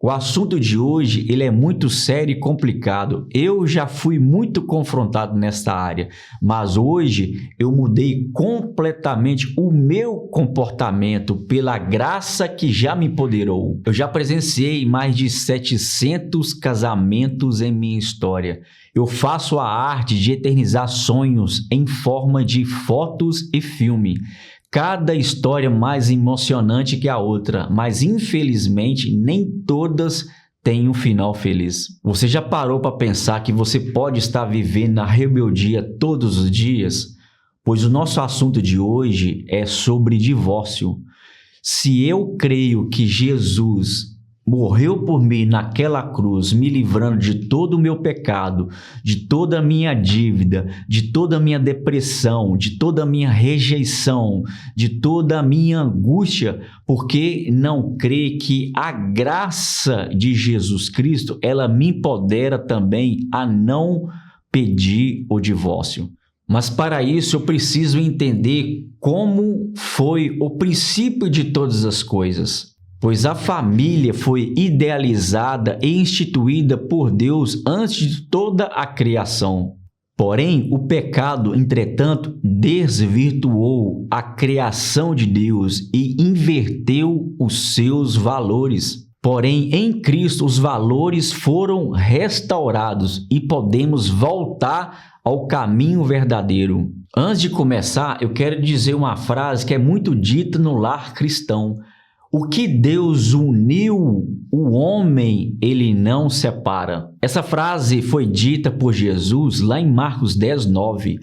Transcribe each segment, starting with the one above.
O assunto de hoje, ele é muito sério e complicado. Eu já fui muito confrontado nesta área, mas hoje eu mudei completamente o meu comportamento pela graça que já me empoderou. Eu já presenciei mais de 700 casamentos em minha história. Eu faço a arte de eternizar sonhos em forma de fotos e filme. Cada história mais emocionante que a outra, mas infelizmente nem todas têm um final feliz. Você já parou para pensar que você pode estar vivendo na rebeldia todos os dias? Pois o nosso assunto de hoje é sobre divórcio. Se eu creio que Jesus morreu por mim naquela cruz, me livrando de todo o meu pecado, de toda a minha dívida, de toda a minha depressão, de toda a minha rejeição, de toda a minha angústia, porque não crê que a graça de Jesus Cristo, ela me empodera também a não pedir o divórcio. Mas para isso eu preciso entender como foi o princípio de todas as coisas. Pois a família foi idealizada e instituída por Deus antes de toda a criação. Porém, o pecado, entretanto, desvirtuou a criação de Deus e inverteu os seus valores. Porém, em Cristo, os valores foram restaurados e podemos voltar ao caminho verdadeiro. Antes de começar, eu quero dizer uma frase que é muito dita no lar cristão. O que Deus uniu, o homem, ele não separa. Essa frase foi dita por Jesus lá em Marcos 10:9.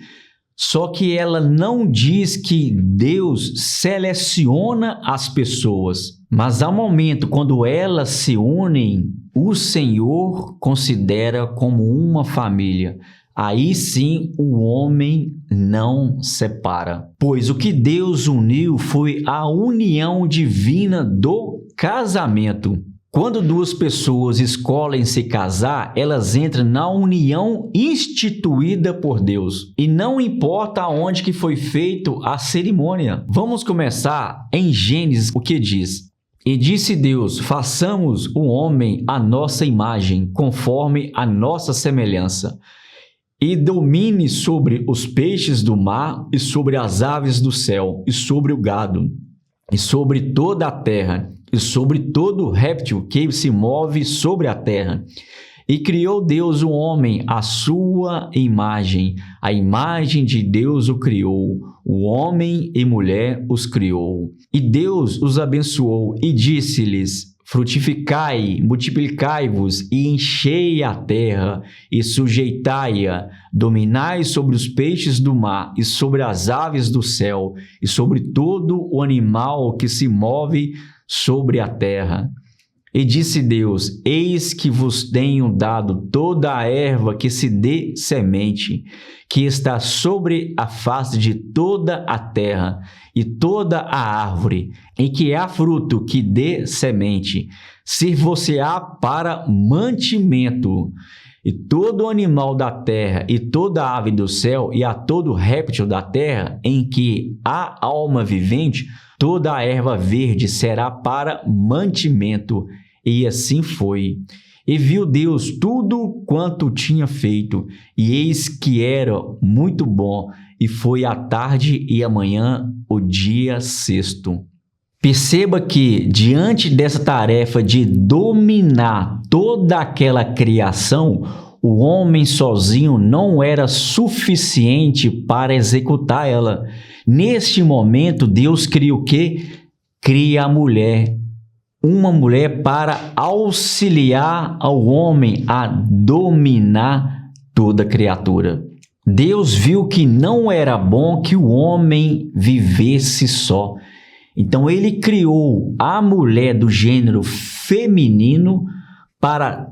Só que ela não diz que Deus seleciona as pessoas. Mas há um momento quando elas se unem, o Senhor considera como uma família. Aí sim o homem não separa. Pois o que Deus uniu foi a união divina do casamento. Quando duas pessoas escolhem se casar, elas entram na união instituída por Deus. E não importa aonde que foi feita a cerimônia. Vamos começar em Gênesis, o que diz? E disse Deus, façamos o homem à nossa imagem, conforme a nossa semelhança. E domine sobre os peixes do mar, e sobre as aves do céu, e sobre o gado, e sobre toda a terra, e sobre todo réptil que se move sobre a terra. E criou Deus o homem à sua imagem, a imagem de Deus o criou, o homem e mulher os criou. E Deus os abençoou e disse-lhes, frutificai, multiplicai-vos e enchei a terra e sujeitai-a, dominai sobre os peixes do mar e sobre as aves do céu e sobre todo o animal que se move sobre a terra. E disse Deus, eis que vos tenho dado toda a erva que se dê semente, que está sobre a face de toda a terra, e toda a árvore, em que há fruto que dê semente, sirvos-se-á para mantimento. E todo animal da terra, e toda ave do céu, e a todo réptil da terra, em que há alma vivente, toda a erva verde será para mantimento. E assim foi. E viu Deus tudo quanto tinha feito, e eis que era muito bom, e foi a tarde e a manhã o dia sexto. Perceba que, diante dessa tarefa de dominar toda aquela criação, o homem sozinho não era suficiente para executar ela. Neste momento, Deus cria o quê? Cria a mulher. Uma mulher para auxiliar ao homem a dominar toda criatura. Deus viu que não era bom que o homem vivesse só. Então ele criou a mulher do gênero feminino para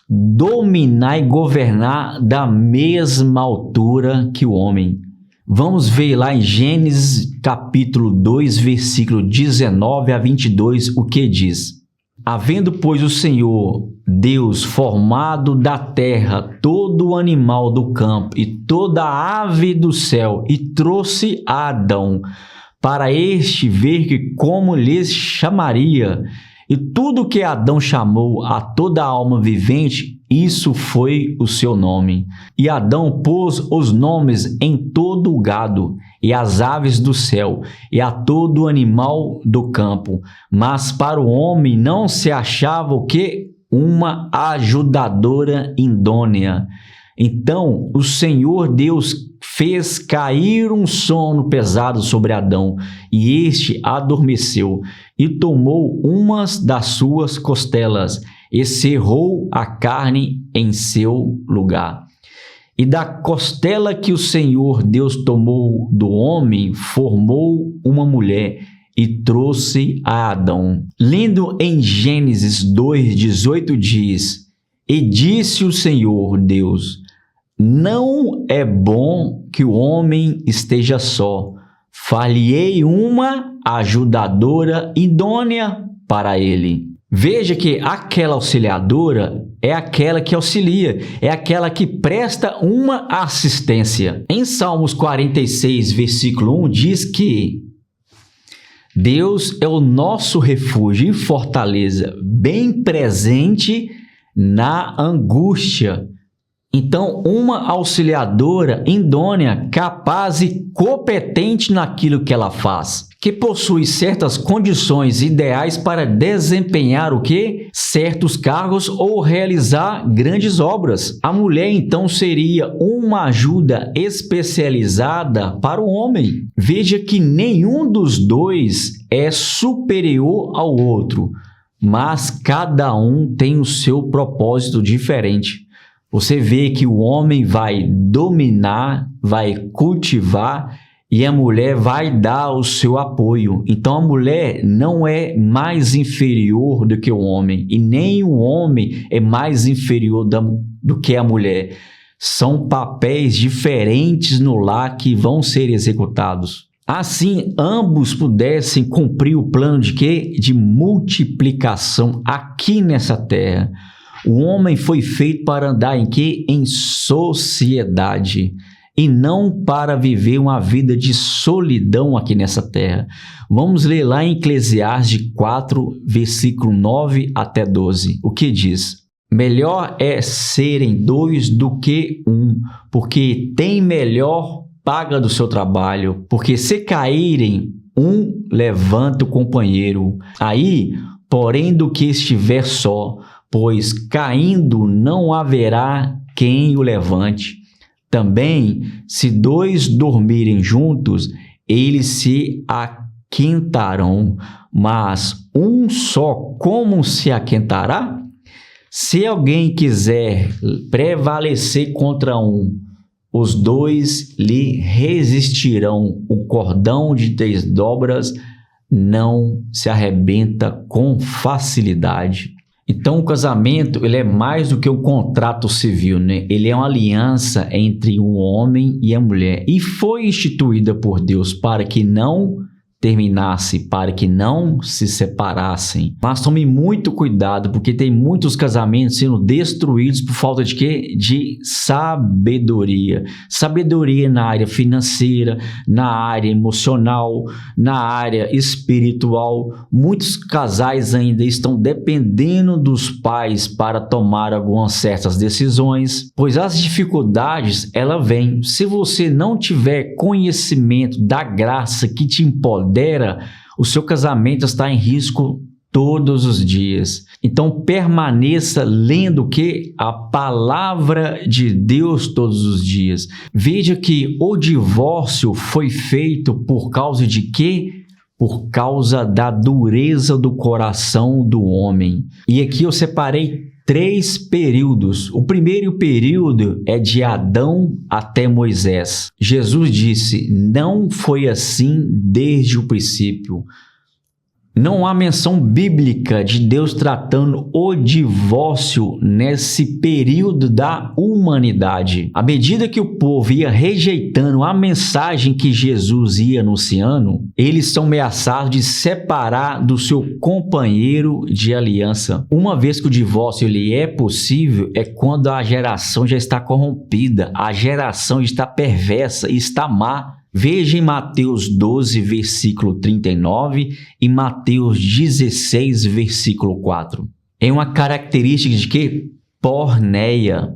dominar e governar da mesma altura que o homem. Vamos ver lá em Gênesis capítulo 2, versículo 19 a 22, o que diz. Havendo, pois, o Senhor Deus formado da terra todo o animal do campo e toda a ave do céu, e trouxe a Adão, para este ver que como lhes chamaria, E tudo que Adão chamou a toda alma vivente, isso foi o seu nome. E Adão pôs os nomes em todo o gado, e as aves do céu, e a todo animal do campo. Mas para o homem não se achava o quê? Uma ajudadora idônea. Então o Senhor Deus fez cair um sono pesado sobre Adão, e este adormeceu, e tomou umas das suas costelas, e cerrou a carne em seu lugar. E da costela que o Senhor Deus tomou do homem, formou uma mulher, e trouxe a Adão. Lendo em Gênesis 2:18 diz: E disse o Senhor Deus: Não é bom que o homem esteja só. Far-lhe-ei uma ajudadora idônea para ele. Veja que aquela auxiliadora é aquela que auxilia, é aquela que presta uma assistência. Em Salmos 46, versículo 1, diz que Deus é o nosso refúgio e fortaleza, bem presente na angústia. Então, uma auxiliadora idônea, capaz e competente naquilo que ela faz, que possui certas condições ideais para desempenhar o quê? Certos cargos ou realizar grandes obras. A mulher, então, seria uma ajuda especializada para o homem. Veja que nenhum dos dois é superior ao outro, mas cada um tem o seu propósito diferente. Você vê que o homem vai dominar, vai cultivar e a mulher vai dar o seu apoio. Então a mulher não é mais inferior do que o homem e nem o homem é mais inferior do que a mulher. São papéis diferentes no lar que vão ser executados. Assim, ambos pudessem cumprir o plano de quê? De multiplicação aqui nessa terra. O homem foi feito para andar em quê? Em sociedade e não para viver uma vida de solidão aqui nessa terra. Vamos ler lá em Eclesiastes 4, versículo 9 até 12. O que diz? Melhor é serem dois do que um, porque tem melhor paga do seu trabalho. Porque se caírem, um levanta o companheiro. Aí, porém, do que estiver só, pois caindo não haverá quem o levante. Também, se dois dormirem juntos, eles se aquentarão, mas um só como se aquentará? Se alguém quiser prevalecer contra um, os dois lhe resistirão. O cordão de 3 dobras não se arrebenta com facilidade. Então, o casamento ele é mais do que um contrato civil, né? Ele é uma aliança entre o homem e a mulher e foi instituída por Deus para que não terminasse, para que não se separassem. Mas tome muito cuidado, porque tem muitos casamentos sendo destruídos por falta de quê? De sabedoria. Sabedoria na área financeira, na área emocional, na área espiritual. Muitos casais ainda estão dependendo dos pais para tomar algumas certas decisões, pois as dificuldades, ela vem. Se você não tiver conhecimento da graça que te empodera, o seu casamento está em risco todos os dias. Então permaneça lendo o quê? A palavra de Deus todos os dias. Veja que o divórcio foi feito por causa de quê? Por causa da dureza do coração do homem. E aqui eu separei 3 períodos. O primeiro período é de Adão até Moisés. Jesus disse: não foi assim desde o princípio. Não há menção bíblica de Deus tratando o divórcio nesse período da humanidade. À medida que o povo ia rejeitando a mensagem que Jesus ia anunciando, eles são ameaçados de separar do seu companheiro de aliança. Uma vez que o divórcio ele é possível, é quando a geração já está corrompida, a geração está perversa e está má. Veja em Mateus 12, versículo 39 e Mateus 16, versículo 4. É uma característica de que? Porneia.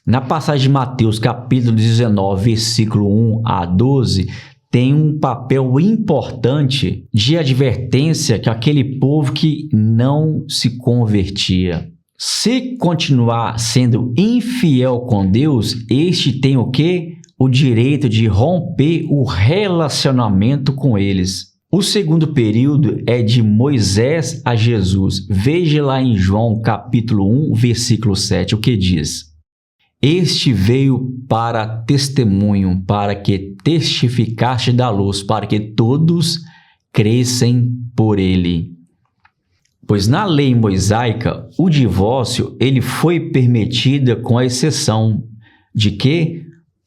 Na passagem de Mateus, capítulo 19, versículo 1 a 12, tem um papel importante de advertência que aquele povo que não se convertia. Se continuar sendo infiel com Deus, este tem o quê? O direito de romper o relacionamento com eles. O segundo período é de Moisés a Jesus. Veja lá em João capítulo 1, versículo 7, o que diz? Este veio para testemunho, para que testificasse da luz, para que todos crescem por ele. Pois na lei mosaica, o divórcio ele foi permitido com a exceção de quê?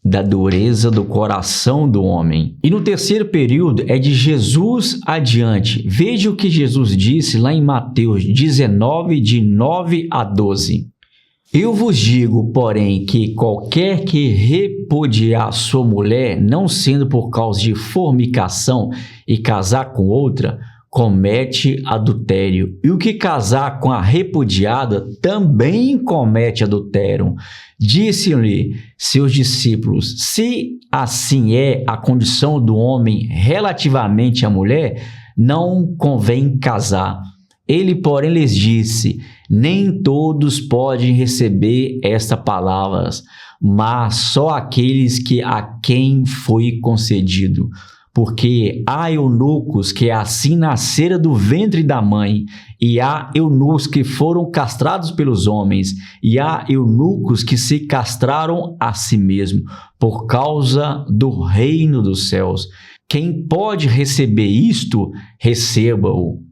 Da dureza do coração do homem. E no terceiro período é de Jesus adiante. Veja o que Jesus disse lá em Mateus 19, de 9 a 12. Eu vos digo, porém, que qualquer que repudiar sua mulher, não sendo por causa de fornicação e casar com outra, comete adultério. E o que casar com a repudiada também comete adultério. Disse-lhe seus discípulos: se assim é a condição do homem relativamente à mulher, não convém casar. Ele, porém, lhes disse: nem todos podem receber estas palavras, mas só aqueles que a quem foi concedido. Porque há eunucos que assim nasceram do ventre da mãe, e há eunucos que foram castrados pelos homens, e há eunucos que se castraram a si mesmo, por causa do reino dos céus. Quem pode receber isto, receba-o.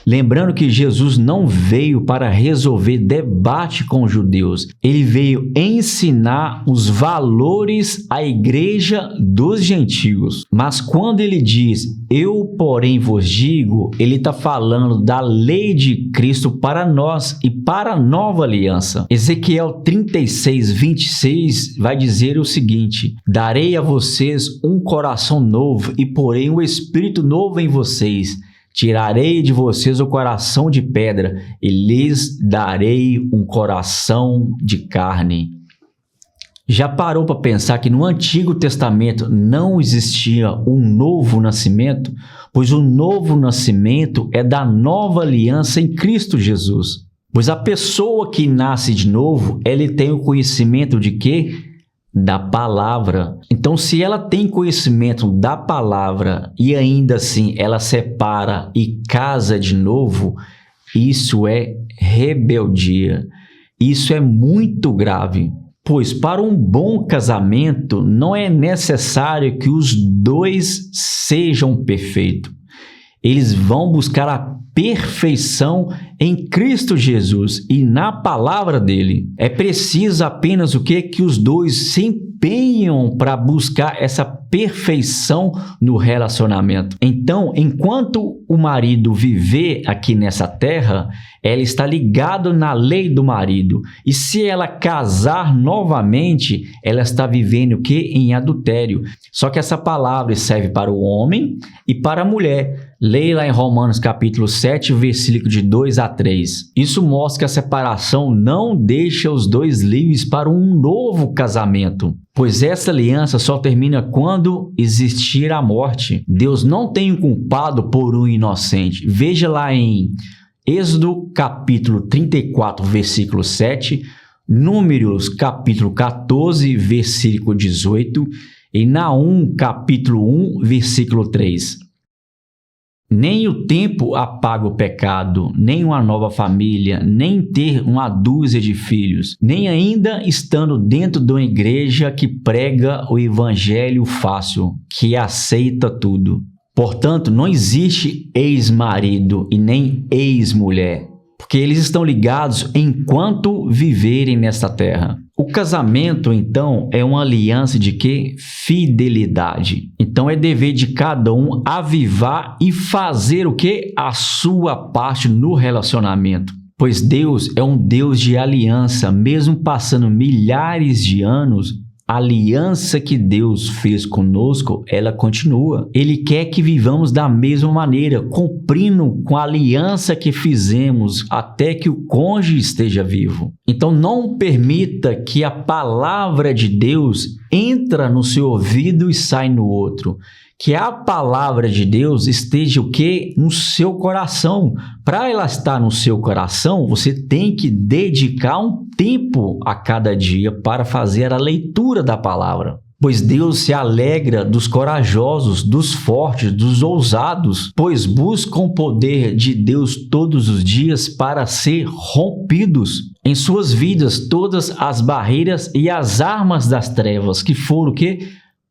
Lembrando que Jesus não veio para resolver debate com os judeus. Ele veio ensinar os valores à igreja dos gentios. Mas quando ele diz, eu porém vos digo, ele está falando da lei de Cristo para nós e para a nova aliança. Ezequiel 36, 26 vai dizer o seguinte: darei a vocês um coração novo e porei um espírito novo em vocês. Tirarei de vocês o coração de pedra e lhes darei um coração de carne. Já parou para pensar que no Antigo Testamento não existia um novo nascimento? Pois o novo nascimento é da nova aliança em Cristo Jesus. Pois a pessoa que nasce de novo, ele tem o conhecimento de quê? Da palavra. Então, se ela tem conhecimento da palavra e ainda assim ela separa e casa de novo, isso é rebeldia. Isso é muito grave. Pois para um bom casamento não é necessário que os dois sejam perfeitos. Eles vão buscar a perfeição em Cristo Jesus e na palavra dele. É preciso apenas o quê? Que os dois se empenham para buscar essa perfeição no relacionamento. Então, enquanto o marido viver aqui nessa terra, ela está ligada na lei do marido. E se ela casar novamente, ela está vivendo o quê? Em adultério. Só que essa palavra serve para o homem e para a mulher. Leia lá em Romanos capítulo 7, versículo de 2 a 3. Isso mostra que a separação não deixa os dois livres para um novo casamento, pois essa aliança só termina quando existir a morte. Deus não tem um culpado por um inocente. Veja lá em Êxodo capítulo 34, versículo 7, Números capítulo 14, versículo 18 e Naum capítulo 1, versículo 3. Nem o tempo apaga o pecado, nem uma nova família, nem ter uma dúzia de filhos, nem ainda estando dentro de uma igreja que prega o evangelho fácil, que aceita tudo. Portanto, não existe ex-marido e nem ex-mulher, porque eles estão ligados enquanto viverem nesta terra. O casamento, então, é uma aliança de quê? Fidelidade. Então, é dever de cada um avivar e fazer o quê? A sua parte no relacionamento. Pois Deus é um Deus de aliança, mesmo passando milhares de anos, A aliança que Deus fez conosco, ela continua. Ele quer que vivamos da mesma maneira, cumprindo com a aliança que fizemos até que o cônjuge esteja vivo. Então não permita que a palavra de Deus entre no seu ouvido e sai no outro. Que a palavra de Deus esteja o quê? No seu coração. Para ela estar no seu coração, você tem que dedicar um tempo a cada dia para fazer a leitura da palavra. Pois Deus se alegra dos corajosos, dos fortes, dos ousados, pois buscam o poder de Deus todos os dias para ser rompidos. Em suas vidas, todas as barreiras e as armas das trevas que foram o quê?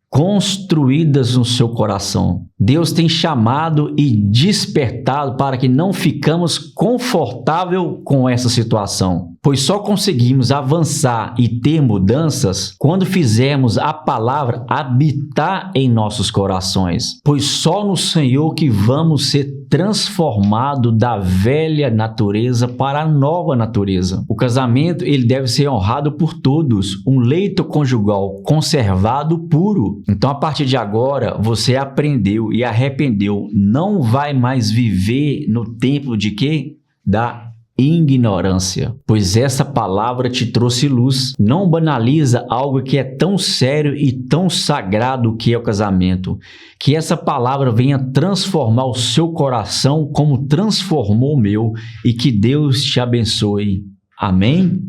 Construídas no seu coração. Deus tem chamado e despertado para que não ficamos confortável com essa situação, pois só conseguimos avançar e ter mudanças quando fizermos a palavra habitar em nossos corações, pois só no Senhor que vamos ser transformados da velha natureza para a nova natureza. O casamento ele deve ser honrado por todos, um leito conjugal conservado puro. Então, a partir de agora, você aprendeu e arrependeu, não vai mais viver no tempo de quê? Da ignorância, pois essa palavra te trouxe luz. Não banaliza algo que é tão sério e tão sagrado que é o casamento. Que essa palavra venha transformar o seu coração como transformou o meu e que Deus te abençoe. Amém?